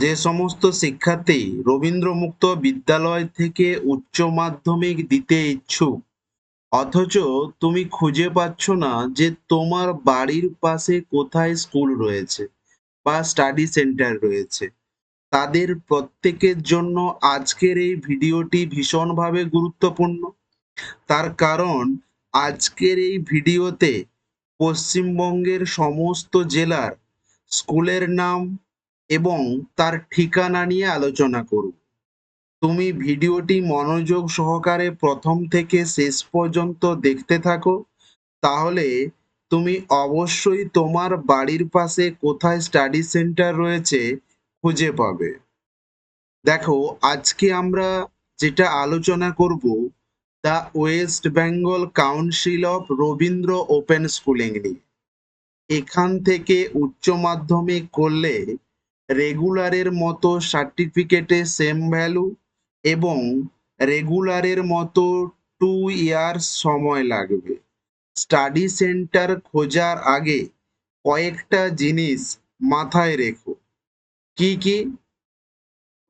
যে সমস্ত শিক্ষার্থী রবীন্দ্র মুক্ত বিদ্যালয় থেকে উচ্চ মাধ্যমিক দিতে ইচ্ছুক, অথচ তুমি খুঁজে পাচ্ছ না যে তোমার বাড়ির পাশে কোথায় স্কুল রয়েছে বা স্টাডি সেন্টার রয়েছে, তাদের প্রত্যেকের জন্য আজকের এই ভিডিওটি ভীষণভাবে গুরুত্বপূর্ণ। তার কারণ আজকের এই ভিডিওতে পশ্চিমবঙ্গের সমস্ত জেলার স্কুলের নাম এবং তার ঠিকানা নিয়ে আলোচনা করব। তুমি ভিডিওটি মনোযোগ সহকারে প্রথম থেকে শেষ পর্যন্ত দেখতে থাকো, তাহলে তুমি অবশ্যই তোমার বাড়ির পাশে কোথায় স্টাডি সেন্টার রয়েছে খুঁজে পাবে। দেখো, আজকে আমরা যেটা আলোচনা করব, the West Bengal council of Rabindra open schooling নিয়ে। এখান থেকে উচ্চ মাধ্যমিক করলে রেগুলারের মতো সার্টিফিকেটে সেম ভ্যালু এবং রেগুলারের মতো 2 ইয়ার্স সময় লাগবে। স্টাডি সেন্টার খোঁজার আগে কয়েকটা জিনিস মাথায় রেখো। কি কি?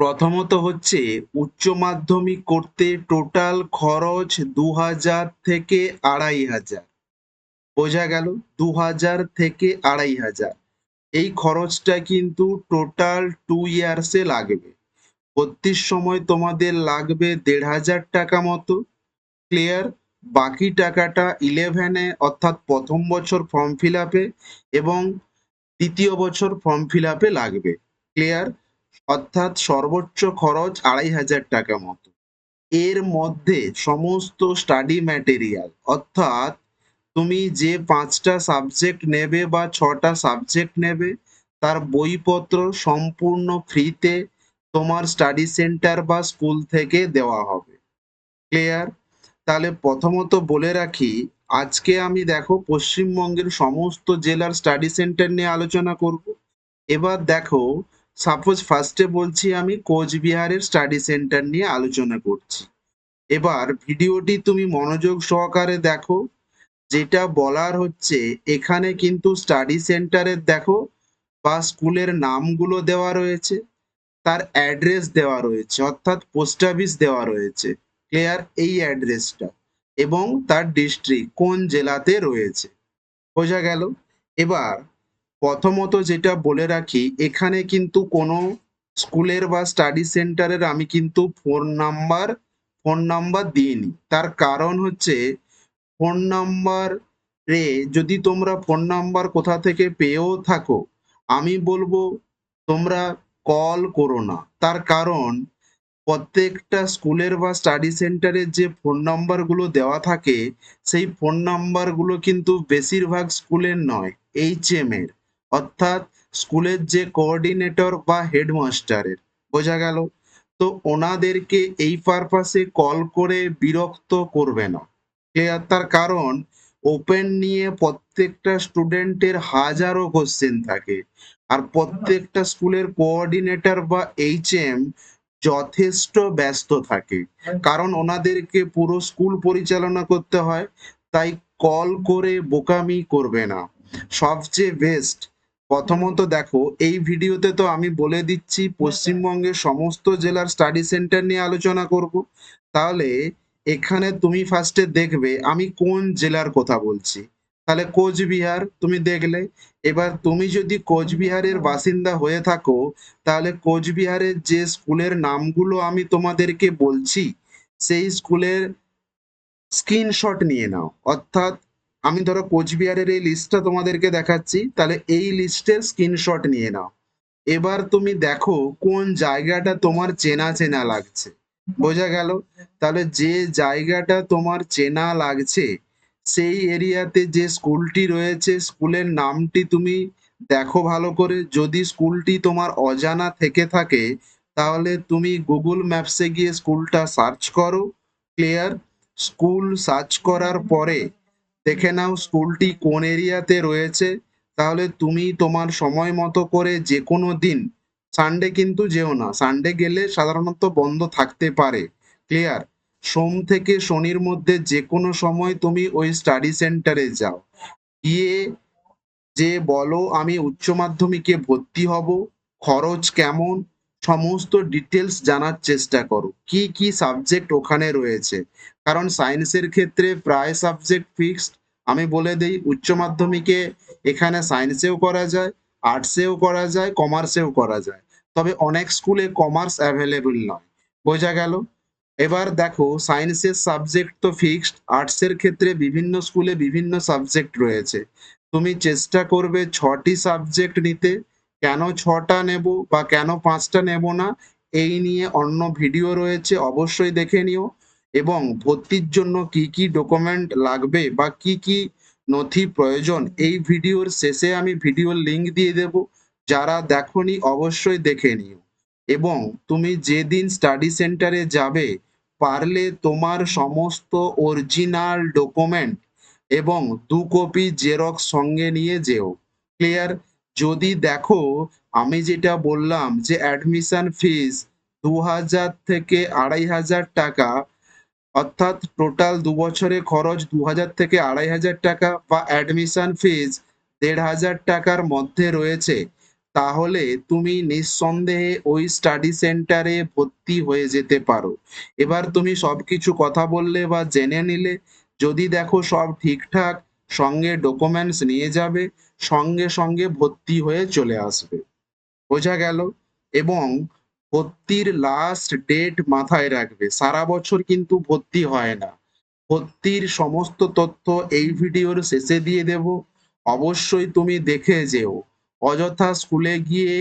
প্রথমত হচ্ছে, উচ্চ মাধ্যমিক করতে টোটাল খরচ 2000 থেকে 2500। বোঝা গেল? 2000 থেকে 2500। এই খরচটা কিন্তু টোটাল 2 ইয়ার্সে লাগবে। ভর্তির সময় তোমাদের লাগবে 1500 টাকা মতো। ক্লিয়ার? বাকি টাকাটা 11-এ অর্থাৎ প্রথম বছর ফর্ম ফিল আপে এবং দ্বিতীয় বছর ফর্ম ফিল আপে লাগবে। ক্লিয়ার? অর্থাৎ সর্বোচ্চ খরচ 2500 টাকা মতো। এর মধ্যে সমস্ত স্টাডি ম্যাটেরিয়াল, অর্থাৎ তুমি যে 5টা সাবজেক্ট নেবে বা 6টা সাবজেক্ট নেবে, তার বইপত্র সম্পূর্ণ ফ্রিতে তোমার স্টাডি সেন্টার বা স্কুল থেকে দেওয়া হবে। ক্লিয়ার? তাহলে প্রথমত বলে রাখি, আজকে আমি দেখো পশ্চিমবঙ্গের সমস্ত জেলার স্টাডি সেন্টার নিয়ে আলোচনা করব। এবার দেখো, সাপোজ ফার্স্টে বলছি আমি কোচবিহারের স্টাডি সেন্টার নিয়ে আলোচনা করছি। এবার ভিডিওটি তুমি মনোযোগ সহকারে দেখো। যেটা বলার হচ্ছে, এখানে কিন্তু স্টাডি সেন্টারের দেখো বা স্কুলের নামগুলো দেওয়া রয়েছে, তার অ্যাড্রেস দেওয়া রয়েছে, অর্থাৎ পোস্ট অফিস দেওয়া রয়েছে। ক্লিয়ার? এই অ্যাড্রেসটা এবং তার ডিস্ট্রিক্ট কোন জেলাতে রয়েছে। বোঝা গেল? এবার প্রথমত যেটা বলে রাখি, এখানে কিন্তু কোনো স্কুলের বা স্টাডি সেন্টারের আমি কিন্তু ফোন নাম্বার দিইনি। তার কারণ হচ্ছে, ফোন নাম্বার যদি তোমরা ফোন নাম্বার কোথা থেকে পেয়েও থাকো, আমি বলবো তোমরা কল করো না। তার কারণ প্রত্যেকটা স্কুলের বা স্টাডি সেন্টারের যে ফোন নাম্বারগুলো দেওয়া থাকে, সেই ফোন নাম্বারগুলো কিন্তু বেশিরভাগ স্কুলের নয়, HM এর, অর্থাৎ স্কুলের যে কোঅর্ডিনেটর বা হেডমাস্টারের। বোঝা গেল? তো ওনাদেরকে এই পারপাসে কল করে বিরক্ত করবে না। ক্লিয়ার? তার কারণ ওপেন নিয়ে প্রত্যেকটা স্টুডেন্টের হাজারো কোশ্চেন থাকে, আর প্রত্যেকটা স্কুলের কোঅর্ডিনেটর বা HM যথেষ্ট ব্যস্ত থাকে, কারণ ওনাদেরকে পুরো স্কুল পরিচালনা করতে হয়। তাই কল করে বোকামি করবে না। সবচেয়ে বেস্ট, প্রথমত দেখো, এই ভিডিওতে তো আমি বলে দিচ্ছি পশ্চিমবঙ্গের সমস্ত জেলার স্টাডি সেন্টার নিয়ে আলোচনা করব। তাহলে এখানে তুমি ফার্স্টে দেখবে আমি কোন জেলার কথা বলছি। তাহলে কোচবিহার তুমি দেখলে। এবার তুমি যদি কোচবিহারের বাসিন্দা হয়ে থাকো, তাহলে কোচবিহারের যে স্কুলের নামগুলো আমি তোমাদেরকে বলছি, সেই স্কুলের স্ক্রিনশট নিয়ে নাও। অর্থাৎ আমি ধরো কোচবিহারের এই লিস্টটা তোমাদেরকে দেখাচ্ছি, তাহলে এই লিস্টের স্ক্রিনশট নিয়ে নাও। এবার তুমি দেখো কোন জায়গাটা তোমার চেনা চেনা লাগছে। বোঝা গেল? তাহলে যে জায়গাটা তোমার চেনা লাগছে, সেই এরিয়াতে যে স্কুলটি রয়েছে, স্কুলের নামটি তুমি দেখো ভালো করে। যদি স্কুলটি তোমার অজানা থেকে থাকে, তাহলে তুমি গুগল ম্যাপসে গিয়ে স্কুলটা সার্চ করো। ক্লিয়ার? স্কুল সার্চ করার পরে দেখে নাও স্কুলটি কোন এরিয়াতে রয়েছে। তাহলে তুমি তোমার সময় মতো করে যে কোনো দিন, সানডে কিন্তু যেও না, সানডে গেলে সাধারণত বন্ধ থাকতে পারে। ক্লিয়ার? সোম থেকে শনির মধ্যে যে কোনো সময় তুমি ওই স্টাডি সেন্টারে যাও, গিয়ে যে বলো আমি উচ্চ মাধ্যমিকে ভর্তি হব, খরচ কেমন, সমস্ত ডিটেলস জানার চেষ্টা করো, কি কি সাবজেক্ট ওখানে রয়েছে। কারণ সায়েন্সের ক্ষেত্রে প্রায় সাবজেক্ট ফিক্সড। আমি বলে দেই, উচ্চ মাধ্যমিকে এখানে সায়েন্সেও করা যায়, আর্টসেও করা যায়, কমার্সেও করা যায়। তবে অনেক স্কুলে কমার্স অ্যাভেলেবল নয়। বোঝা গেল? এবার দেখো, সায়েন্সের সাবজেক্ট তো ফিক্সড, আর্টসের ক্ষেত্রে বিভিন্ন স্কুলে বিভিন্ন সাবজেক্ট রয়েছে। তুমি চেষ্টা করবে 6টি সাবজেক্ট নিতে। কেন 6টা নেব বা কেন 5টা নেব না, এই নিয়ে অন্য ভিডিও রয়েছে, অবশ্যই দেখে নিও। এবং ভর্তির জন্য কি কি ডকুমেন্ট লাগবে বা কি কি নথি প্রয়োজন, এই ভিডিওর শেষে আমি ভিডিওর লিংক দিয়ে দেব। যারা দেখোনি অবশ্যই দেখে নিও। এবং তুমি যেদিন স্টাডি সেন্টারে যাবে, পারলে তোমার সমস্ত অরিজিনাল ডকুমেন্ট এবং 2 কপি জেরক্স সঙ্গে নিয়ে যেও। ক্লিয়ার? যদি দেখো, আমি যেটা বললাম যে অ্যাডমিশন ফিস 2000 থেকে 2500 টাকা, অর্থাৎ টোটাল 2 বছরের খরচ 2000 থেকে 2500 টাকা, বা অ্যাডমিশন ফিস 1500 টাকার মধ্যে রয়েছে, তাহলে তুমি নিঃসন্দেহে ওই স্টাডি সেন্টারে ভর্তি হয়ে যেতে পারো। এবার তুমি সবকিছু কথা বললে বা জেনে নিলে, যদি দেখো সব ঠিকঠাক, সঙ্গে ডকুমেন্টস নিয়ে যাবে, সঙ্গে সঙ্গে ভর্তি হয়ে চলে আসবে। বোঝা গেল? এবং ভর্তির লাস্ট ডেট মাথায় রাখবে, সারা বছর কিন্তু ভর্তি হয় না। ভর্তির সমস্ত তথ্য এই ভিডিওর শেষে দিয়ে দেব, অবশ্যই তুমি দেখে যেও। অযথা স্কুলে গিয়ে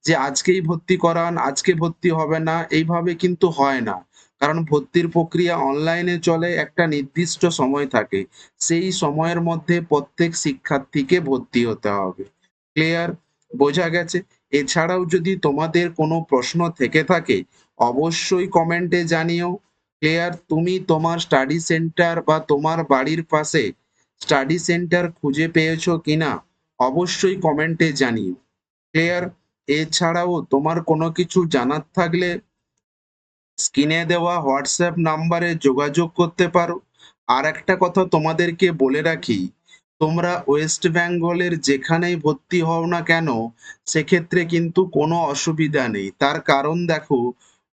যে আজকেই ভর্তি করান, আজকে ভর্তি হবে না, এইভাবে কিন্তু হয় না। কারণ ভর্তির প্রক্রিয়া অনলাইনে চলে, একটা নির্দিষ্ট সময় থাকে, সেই সময়ের মধ্যে প্রত্যেক শিক্ষার্থীকে ভর্তি হতে হবে। ক্লিয়ার? বোঝা গেছে? এছাড়াও যদি তোমাদের কোনো প্রশ্ন থেকে থাকে, অবশ্যই কমেন্টে জানিও। ক্লিয়ার? তুমি তোমার স্টাডি সেন্টার বা তোমার বাড়ির পাশে স্টাডি সেন্টার খুঁজে পেয়েছো কিনা, অবশ্যই কমেন্টে জানিও। ক্লিয়ার? এছাড়াও তোমার কোনো কিছু জানার থাকলে স্ক্রিনে দেওয়া হোয়াটসঅ্যাপ নাম্বারে যোগাযোগ করতে পারো। আর একটা কথা তোমাদেরকে বলে রাখি, তোমরা ওয়েস্ট বেঙ্গলের যেখানেই ভর্তি হও না কেন, সেক্ষেত্রে কিন্তু কোনো অসুবিধা নেই। তার কারণ দেখো,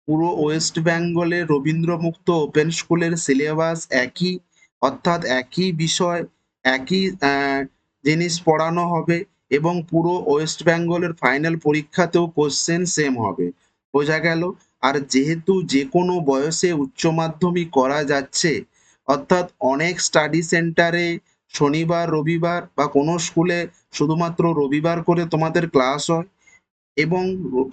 পুরো ওয়েস্ট বেঙ্গলে রবীন্দ্রমুক্ত ওপেন স্কুলের সিলেবাস একই, অর্থাৎ একই বিষয়, একই জিনিস পড়ানো হবে, এবং পুরো ওয়েস্ট বেঙ্গলের ফাইনাল পরীক্ষাতেও কোশ্চেন সেম হবে। বোঝা গেল? আর যেহেতু যে কোনো বয়সে উচ্চ মাধ্যমিক করা যাচ্ছে, অর্থাৎ অনেক স্টাডি সেন্টারে শনিবার রবিবার বা কোনো স্কুলে শুধুমাত্র রবিবার করে তোমাদের ক্লাস হয়, এবং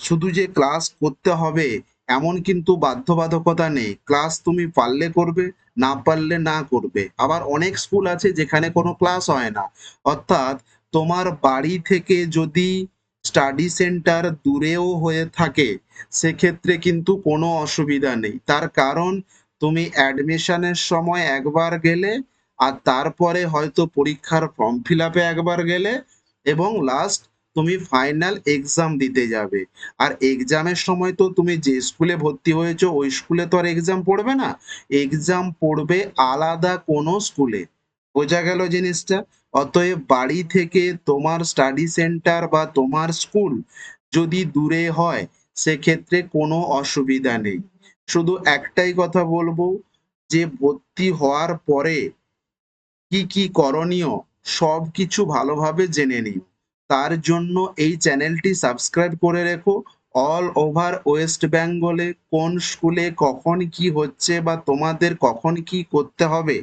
শুধু যে ক্লাস করতে হবে এমন কিন্তু বাধ্যবাধকতা নেই। ক্লাস তুমি পারলে করবে, না পারলে না করবে। আবার অনেক স্কুল আছে যেখানে কোনো ক্লাস হয় না। অর্থাৎ তোমার বাড়ি থেকে যদি স্টাডি সেন্টার দূরেও হয়ে থাকে, সেক্ষেত্রে কিন্তু কোনো অসুবিধা নেই। তার কারণ, তুমি অ্যাডমিশনের সময় একবার গেলে, আর তারপরে হয়তো পরীক্ষার ফর্ম ফিল আপে একবার গেলে, এবং লাস্ট তুমি ফাইনাল এক্সাম দিতে যাবে। আর এক্সামের সময় তো তুমি যে স্কুলে ভর্তি হয়েছো ওই স্কুলে তো আর এক্সাম পড়বে না, এক্সাম পড়বে আলাদা কোনো স্কুলে। বোঝা গেল জিনিসটা? অতএব বাড়ি থেকে তোমার স্টাডি সেন্টার বা তোমার স্কুল যদি দূরে হয়, সেক্ষেত্রে কোনো অসুবিধা নেই। শুধু একটাই কথা বলবো, যে ভর্তি হওয়ার পরে কি কি করণীয়, সবকিছু ভালোভাবে জেনে নিও। তার জন্য এই চ্যানেলটি সাবস্ক্রাইব করে রেখো। অল ওভার ওয়েস্ট বেঙ্গলে কোন স্কুলে কখন কি হচ্ছে বা তোমাদের কখন কি করতে হবে,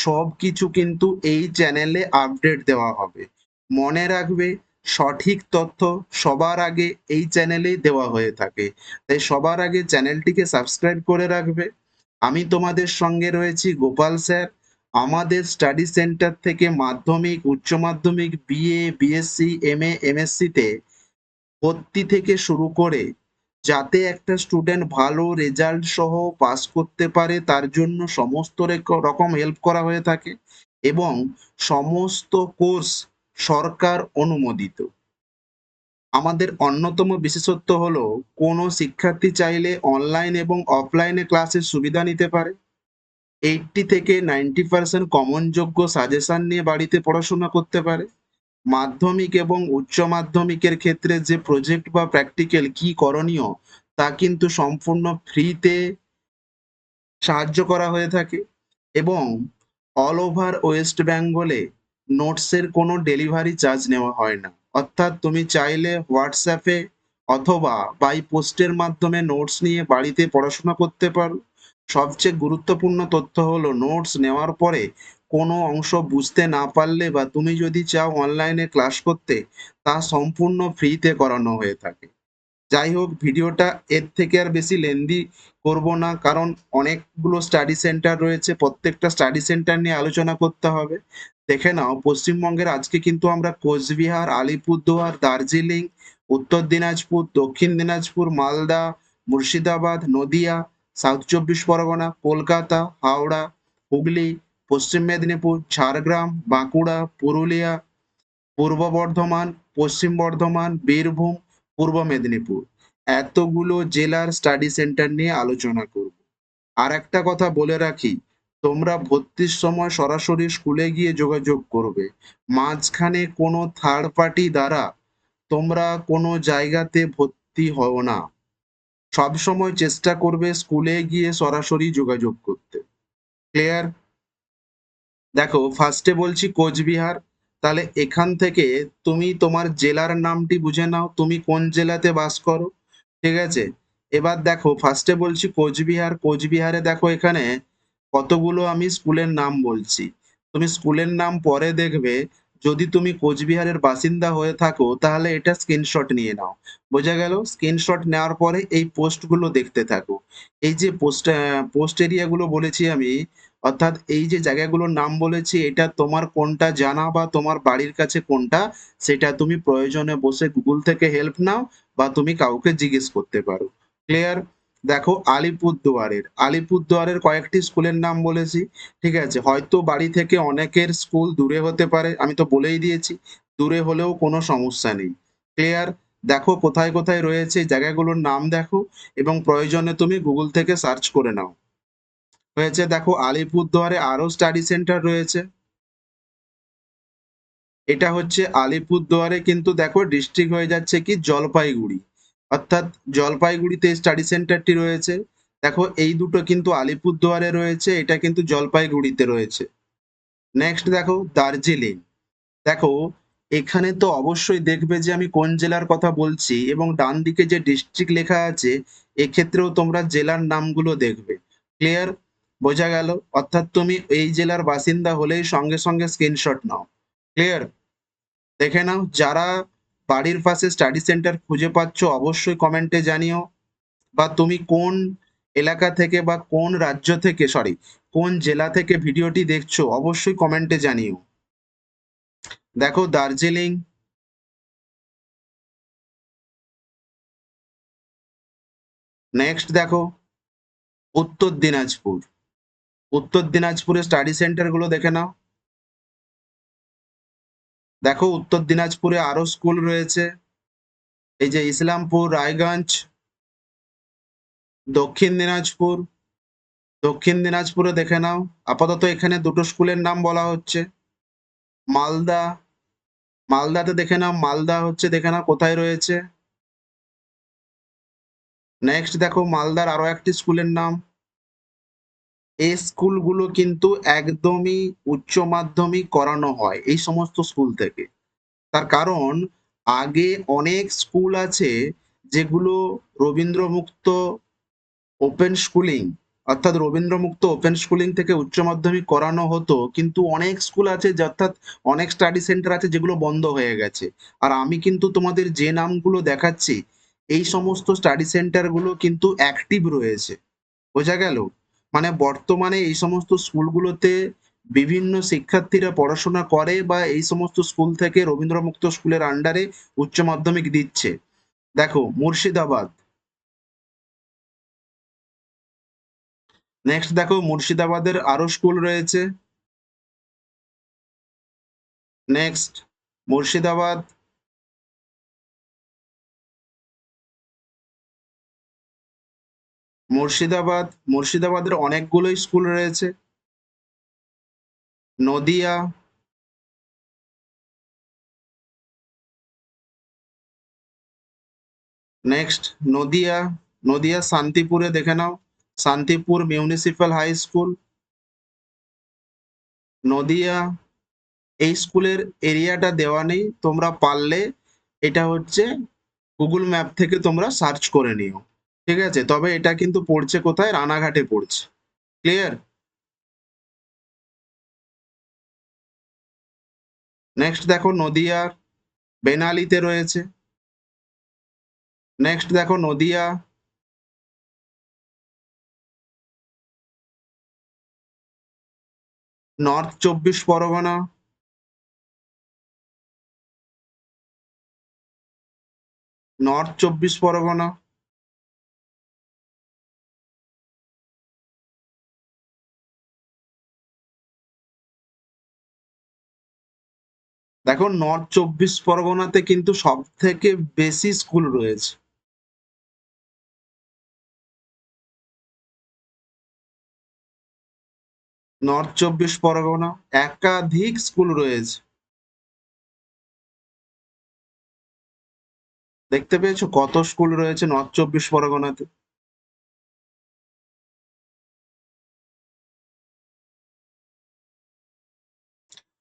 সবকিছু কিন্তু এই চ্যানেলে আপডেট দেওয়া হবে। মনে রাখবে, সঠিক তথ্য সবার আগে এই চ্যানেলেই দেওয়া হয়ে থাকে। তাই সবার আগে চ্যানেলটিকে সাবস্ক্রাইব করে রাখবে। আমি তোমাদের সঙ্গে রয়েছি, গোপাল স্যার। আমাদের স্টাডি সেন্টার থেকে মাধ্যমিক, উচ্চ মাধ্যমিক, বিএ, বিএসসি, এমএ, এমএসসি তে ভর্তি থেকে শুরু করে, যাতে একটা স্টুডেন্ট ভালো রেজাল্ট সহ পাস করতে পারে, তার জন্য সমস্ত রকম হেল্প করা হয়ে থাকে, এবং সমস্ত কোর্স সরকার অনুমোদিত। আমাদের অন্যতম বিশেষত্ব হলো, কোনো শিক্ষার্থী চাইলে অনলাইন এবং অফলাইনে ক্লাসের সুবিধা নিতে পারে। 80 থেকে 90% কমনযোগ্য সাজেশন নিয়ে বাড়িতে পড়াশোনা করতে পারে। মাধ্যমিক এবং উচ্চ মাধ্যমিকের ক্ষেত্রে যে প্রজেক্ট বা প্র্যাকটিক্যাল কি করণীয়, তা কিন্তু সম্পূর্ণ ফ্রিতে সাহায্য করা হয়ে থাকে এবং অল ওভার ওয়েস্ট বেঙ্গলে নোটসের কোনো ডেলিভারি চার্জ নেওয়া হয় না। অর্থাৎ তুমি চাইলে হোয়াটসঅ্যাপে অথবা বাই পোস্টের মাধ্যমে নোটস নিয়ে বাড়িতে পড়াশোনা করতে পারো। সবচেয়ে গুরুত্বপূর্ণ তথ্য হলো নোটস নেওয়ার পরে কোনো অংশ বুঝতে না পারলে বা তুমি যদি চাও অনলাইনে ক্লাস করতে, তা সম্পূর্ণ ফ্রিতে করানো হয়ে থাকে। যাই হোক, ভিডিওটা এর থেকে আর বেশি লেন্দি করব না, কারণ অনেকগুলো স্টাডি সেন্টার রয়েছে, প্রত্যেকটা স্টাডি সেন্টার নিয়ে আলোচনা করতে হবে। দেখে নাও, পশ্চিমবঙ্গের আজকে কিন্তু আমরা কোচবিহার, আলিপুরদুয়ার, দার্জিলিং, উত্তর দিনাজপুর, দক্ষিণ দিনাজপুর, মালদা, মুর্শিদাবাদ, নদিয়া, সাউথ চব্বিশ পরগনা, কলকাতা, হাওড়া, হুগলি, পশ্চিম মেদিনীপুর, ঝাড়গ্রাম, বাঁকুড়া, পুরুলিয়া, পূর্ব বর্ধমান, পশ্চিম বর্ধমান, বীরভূম, পূর্ব মেদিনীপুর, এতগুলো জেলার স্টাডি সেন্টার নিয়ে আলোচনা করব। আর একটা কথা বলে রাখি, তোমরা ভর্তির সময় সরাসরি স্কুলে গিয়ে যোগাযোগ করবে। মাঝখানে কোনো থার্ড পার্টি দ্বারা তোমরা কোনো জায়গাতে ভর্তি হও না। সবসময় চেষ্টা করবে স্কুলে গিয়ে সরাসরি যোগাযোগ করতে। ক্লিয়ার? দেখো, ফার্স্টে বলছি কোচবিহার। তাহলে এখান থেকে তুমি তোমার জেলার নামটি বুঝে নাও, তুমি কোন জেলাতে বাস করো। ঠিক আছে? এবার দেখো, ফার্স্টে বলছি কোচবিহার। কোচবিহারে দেখো এখানে কতগুলো আমি স্কুলের নাম বলছি। তুমি স্কুলের নাম পরে দেখবে। যদি তুমি কোচবিহারের বাসিন্দা হয়ে থাকো তাহলে এটা স্ক্রিনশট নিয়ে নাও। বোঝা গেল? স্ক্রিনশট নেওয়ার পরে এই পোস্টগুলো দেখতে থাকো। এই যে পোস্ট এরিয়াগুলো বলেছি আমি, অর্থাৎ এই যে জায়গাগুলোর নাম বলেছি, এটা তোমার কোনটা জানা বা তোমার বাড়ির কাছে কোনটা, সেটা তুমি প্রয়োজনে বসে গুগল থেকে হেল্প নাও বা তুমি কাউকে জিজ্ঞেস করতে পারো। ক্লিয়ার? দেখো, আলিপুরদুয়ারের কয়েকটি স্কুলের নাম বলেছি। ঠিক আছে? হয়তো বাড়ি থেকে অনেকের স্কুল দূরে হতে পারে, আমি তো বলেই দিয়েছি। দূরে হলেও কোনো সমস্যা নেই। ক্লিয়ার? দেখো কোথায় কোথায় রয়েছে, এই জায়গাগুলোর নাম দেখো এবং প্রয়োজনে তুমি গুগল থেকে সার্চ করে নাও। হয়েছে? দেখো, আলিপুরদুয়ারে আরো স্টাডি সেন্টার রয়েছে। এটা হচ্ছে আলিপুরদুয়ারে, কিন্তু দেখো ডিস্ট্রিক্ট হয়ে যাচ্ছে কি জলপাইগুড়ি, অর্থাৎ জলপাইগুড়িতে স্টাডি সেন্টারটি রয়েছে। দেখো, এই দুটো কিন্তু আলিপুরদুয়ারে রয়েছে, এটা কিন্তু জলপাইগুড়িতে রয়েছে। নেক্সট দেখো, দার্জিলিং। দেখো, এখানে তো অবশ্যই দেখবে যে আমি কোন জেলার কথা বলছি এবং ডান দিকে যে ডিস্ট্রিক্ট লেখা আছে, এক্ষেত্রেও তোমরা জেলার নামগুলো দেখবে। ক্লিয়ার? বোঝা গেল? অর্থাৎ তুমি এই জেলার বাসিন্দা হলেই সঙ্গে সঙ্গে স্ক্রিনশট নাও। ক্লিয়ার? দেখে নাও, যারা বাড়ির পাশে স্টাডি সেন্টার খুঁজে পাচ্ছ অবশ্যই কমেন্টে জানিও, বা তুমি কোন এলাকা থেকে বা কোন রাজ্য থেকে, সরি, কোন জেলা থেকে ভিডিওটি দেখছো অবশ্যই কমেন্টে জানিও। দেখো, দার্জিলিং। নেক্সট দেখো, উত্তর দিনাজপুর। উত্তর দিনাজপুরের স্টাডি সেন্টার গুলো দেখে নাও। দেখো, উত্তর দিনাজপুরে আরো স্কুল রয়েছে। এই যে ইসলামপুর, রায়গঞ্জ। দক্ষিণ দিনাজপুর। দক্ষিণ দিনাজপুরে দেখে নাও। আপাতত এখানে দুটো স্কুলের নাম বলা হচ্ছে। মালদা। মালদাতে দেখে নাও, মালদা হচ্ছে, দেখে নাও কোথায় রয়েছে। নেক্সট দেখো, মালদার আরো একটি স্কুলের নাম। এই স্কুলগুলো কিন্তু একদমই উচ্চ মাধ্যমিক করানো হয় এই সমস্ত স্কুল থেকে। তার কারণ, আগে অনেক স্কুল আছে যেগুলো রবীন্দ্র মুক্ত ওপেন স্কুলিং, অর্থাৎ রবীন্দ্র মুক্ত ওপেন স্কুলিং থেকে উচ্চ মাধ্যমিক করানো হতো, কিন্তু অনেক স্কুল আছে অর্থাৎ অনেক স্টাডি সেন্টার আছে যেগুলো বন্ধ হয়ে গেছে। আর আমি কিন্তু তোমাদের যে নামগুলো দেখাচ্ছি, এই সমস্ত স্টাডি সেন্টার গুলো কিন্তু অ্যাক্টিভ রয়েছে। বোঝা গেল? মানে বর্তমানে এই সমস্ত স্কুলগুলোতে বিভিন্ন শিক্ষার্থীরা পড়াশোনা করে বা এই সমস্ত স্কুল থেকে রবীন্দ্র মুক্ত স্কুলের আন্ডারে উচ্চ মাধ্যমিক দিচ্ছে। দেখো, মুর্শিদাবাদ। নেক্সট দেখো, মুর্শিদাবাদের আরো স্কুল রয়েছে। নেক্সট, মুর্শিদাবাদ। মুর্শিদাবাদের অনেকগুলোই স্কুল রয়েছে। নদিয়া। নেক্সট, নদিয়া। নদিয়া শান্তিপুরে দেখে নাও, Shantipur municipal high school. Nadia, এই স্কুলের এরিয়াটা দেওয়া নেই, তোমরা পারলে এটা হচ্ছে গুগল ম্যাপ থেকে তোমরা সার্চ করে নিও, ঠিক আছে? তবে এটা কিন্তু পড়ছে কোথায়? রানাঘাটে পড়ছে। ক্লিয়ার? নেক্সট দেখো নদিয়া বেনালিতে রয়েছে। নেক্সট দেখো নদিয়া নর্থ 24 পরগনা। নর্থ 24 পরগনা। দেখো নর্থ 24 পরগনাতে কিন্তু সব থেকে বেশি স্কুল রয়েছে। নর্থ 24 পরগনা একাধিক স্কুল রয়েছে। দেখতে পেয়েছো কত স্কুল রয়েছে নর্থ 24 পরগনাতে?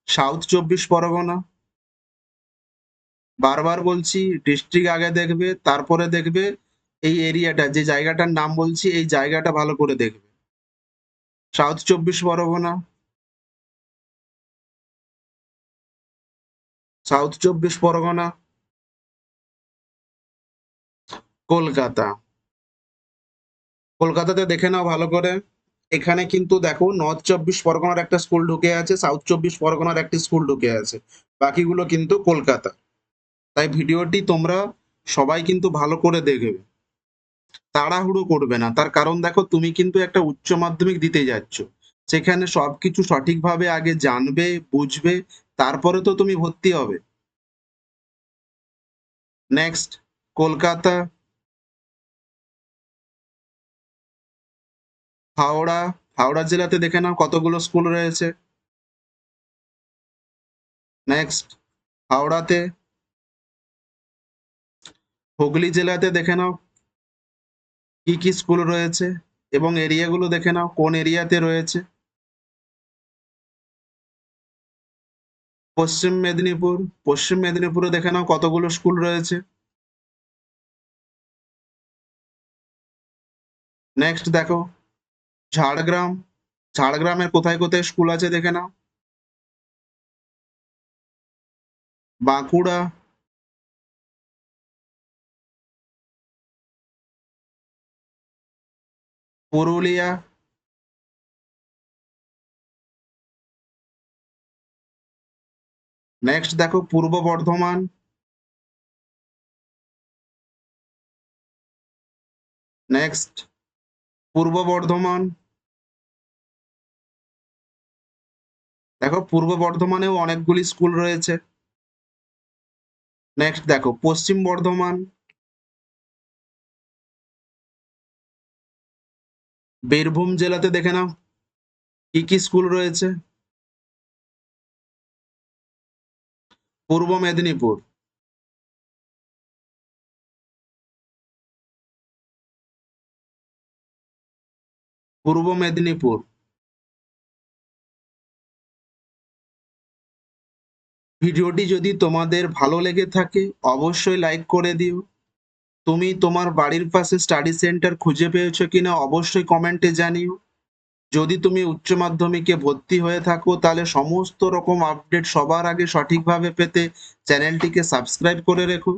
সাউথ 24 পরগনা, বারবার বলছি ডিস্ট্রিক্ট আগে দেখবে, তারপরে দেখবে এই এরিয়াটা, যে জায়গাটার নাম বলছি এই জায়গাটা ভালো করে দেখবে। South 24 Pargana, south 24 Pargana, Kolkata. কলকাতাতে দেখে নাও ভালো করে। এখানে কিন্তু দেখো নর্থ 24 পরগনার একটা স্কুল ঢুকে আছে, সাউথ 24 পরগনার একটি স্কুল ঢুকে আছে, বাকিগুলো কিন্তু কলকাতা। তাই ভিডিওটি তোমরা সবাই কিন্তু ভালো করে দেখবে, তাড়াহুড়ো করবে না। তার কারণ দেখো তুমি কিন্তু একটা উচ্চ মাধ্যমিক দিতে যাচ্ছ, সেখানে সবকিছু সঠিকভাবে আগে জানবে, বুঝবে, তারপরে তো তুমি ভর্তি হবে। নেক্সট কলকাতা, হাওড়া। হাওড়া জেলাতে দেখে নাও কতগুলো স্কুল রয়েছে। নেক্সট হাওড়াতে। হুগলি জেলাতে দেখে নাও কি কি স্কুল রয়েছে এবং এরিয়াগুলো দেখে নাও কোন এরিয়াতে রয়েছে। পশ্চিম মেদিনীপুর, পশ্চিম মেদিনীপুরে দেখে নাও কতগুলো স্কুল রয়েছে। নেক্সট দেখো ঝাড়গ্রাম, ঝাড়গ্রামের কোথায় কোথায় স্কুল আছে দেখে নাও। বাঁকুড়া, পুরুলিয়া, নেক্সট দেখো পূর্ব বর্ধমান, নেক্সট পূর্ব বর্ধমান। দেখো পূর্ব বর্ধমানেও অনেকগুলি স্কুল রয়েছে। নেক্সট দেখো পশ্চিম বর্ধমান, বীরভূম জেলাতে দেখে নাও কি কি স্কুল রয়েছে। পূর্ব মেদিনীপুর, পূর্ব মেদিনীপুর। ভিডিওটি যদি তোমাদের ভালো লেগে থাকে অবশ্যই লাইক করে দিও। তুমি তোমার বাড়ির পাশে স্টাডি সেন্টার খুঁজে পেয়েছো কিনা অবশ্যই কমেন্টে জানিও। যদি তুমি উচ্চ মাধ্যমিকে ভর্তি হয়ে থাকো তাহলে সমস্ত রকম আপডেট সবার আগে সঠিকভাবে পেতে চ্যানেলটিকে সাবস্ক্রাইব করে রেখো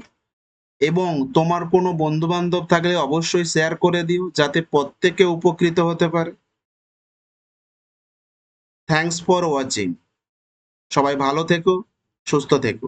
এবং তোমার কোনো বন্ধু বান্ধব থাকলে অবশ্যই শেয়ার করে দিও যাতে প্রত্যেকে উপকৃত হতে পারে। Thanks for watching. সবাই ভালো থেকো, সুস্থ থেকো।